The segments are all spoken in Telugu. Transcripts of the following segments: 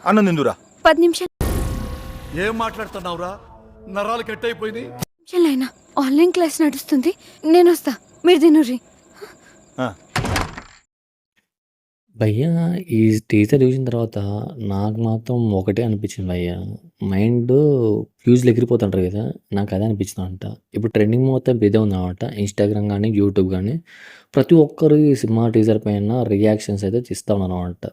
అన్నం తిందురా. 10 నిమిషాలు ఏం మాట్లాడుతున్నావురా? నరాలు కట్ అయిపోయింది. నిమిషాలైనా ఆన్లైన్ క్లాస్ నడుస్తుంది. నేను వస్తా, మీరు తినుర్రి. ఆ, భయ్యా ఈ టీజర్ చూసిన తర్వాత నాకు మాత్రం ఒకటే అనిపించింది భయ్యా. మైండ్ ఫ్యూజ్లు ఎగిరిపోతుంటారు కదా, నాకు అదే అనిపించింది అంట. ఇప్పుడు ట్రెండింగ్ మొత్తం ఇదే ఉందన్నమాట. ఇన్స్టాగ్రామ్ కానీ యూట్యూబ్ కానీ ప్రతి ఒక్కరు ఈ సినిమా టీజర్ పైన రియాక్షన్స్ అయితే ఇస్తూ ఉన్నారు అనమాట.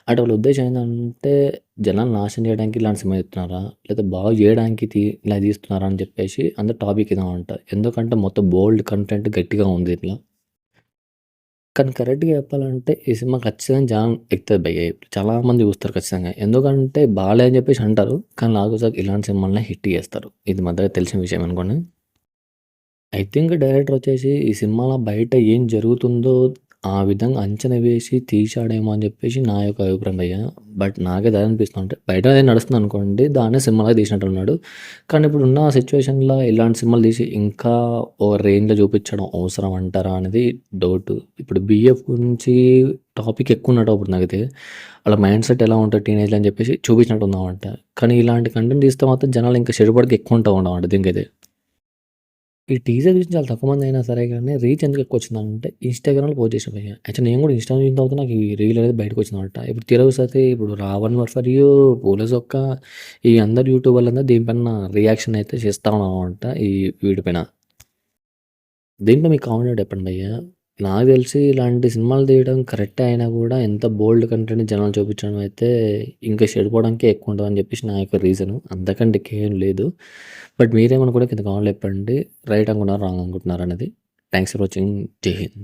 అంటే వాళ్ళ ఉద్దేశం ఏంటంటే జనాలు నాశనం చేయడానికి ఇలాంటి సినిమా చెప్తున్నారా, లేదా బాగా చేయడానికి ఇలా తీస్తున్నారా అని చెప్పేసి అందరు టాపిక్ ఇదామంట. ఎందుకంటే మొత్తం బోల్డ్ కంటెంట్ గట్టిగా ఉంది ఇట్లా. కానీ కరెక్ట్‌గా చెప్పాలంటే ఈ సినిమా ఖచ్చితంగా జనం ఎక్కుతది భయ్య. చాలామంది చూస్తారు ఖచ్చితంగా. ఎందుకంటే బాలే అని చెప్పేసి అంటారు. కానీ లాస్ట్‌కి ఇలాంటి సినిమాలనే హిట్ చేస్తారు. ఇది మధ్యలో తెలిసిన విషయం అనుకోండి. ఐ థింక్ డైరెక్టర్ వచ్చేసి ఈ సినిమాలో బయట ఏం జరుగుతుందో ఆ విధంగా అంచనా వేసి తీశాడేమో అని చెప్పేసి నా యొక్క అభిప్రాయం భయ్య. బట్ నాకైతే అదే అనిపిస్తుంది. అంటే బయట అదే నడుస్తుంది అనుకోండి, దాన్నే సినిమాలాగా తీసినట్టు ఉన్నాడు. కానీ ఇప్పుడున్న సిచ్యువేషన్‌లో ఇలాంటి సినిమాలు తీసి ఇంకా ఓ రేంజ్‌లో చూపించడం అవసరం అంటారా అనేది డౌట్. ఇప్పుడు 'బీఎఫ్' గురించి టాపిక్ ఎక్కువ ఉన్నట్టు అప్పుడు నాకైతే. వాళ్ళ మైండ్ సెట్ ఎలా ఉంటది టీనేజ్‌లో అని చెప్పేసి చూపించినట్టు ఉందన్నమాట. కానీ ఇలాంటి కంటెంట్ తీస్తే మాత్రం జనాలు ఇంకా చెడుపడికి ఎక్కువ ఉంటా ఉన్నమాట దీనికైతే. ఈ టీజర్ చూసి చాలా తక్కువ మంది అయినా సరే గానీ, రీచ్ ఎందుకు ఎక్కువొచ్చిందంటే ఇన్‌స్టాగ్రామ్‌లో పోస్ట్ చేశా భయ్య. యాక్చువల్లీ నేను కూడా ఇన్‌స్టాగ్రామ్ చూసిన తర్వాత నాకు ఈ రీల్ అనేది బయటకొచ్చిందనమాట. ఇప్పుడు తిరగ చూస్తే ఇప్పుడు 'రావణ్ వర్ఫర్ యూ', 'పూలసొక్క' ఈ అందరు యూట్యూబర్లందరూ దీనిపైన రియాక్షన్ అయితే చేస్తా ఉన్నారనమాట ఈ వీడియో పైన. దీంట్లో మీ కామెంట్ చెప్పండి భయ్య. నాకు తెలిసి ఇలాంటి సినిమాలు తీయడం కరెక్టే అయినా కూడా ఎంత బోల్డ్ కంటెంట్ జనాలు చూపించడం అయితే ఇంకా చెడిపోవడానికే ఎక్కువ ఉంటదని చెప్పేసి నా యొక్క రీజను. అంతకంటే ఇంకేం లేదు. బట్ మీరేమనుకుంటే కింద కామెంట్‌లో చెప్పండి. రైట్ అనుకున్నారా? రాంగ్ అనుకుంటున్నారా అనేది. Thanks for watching. జై హింద్.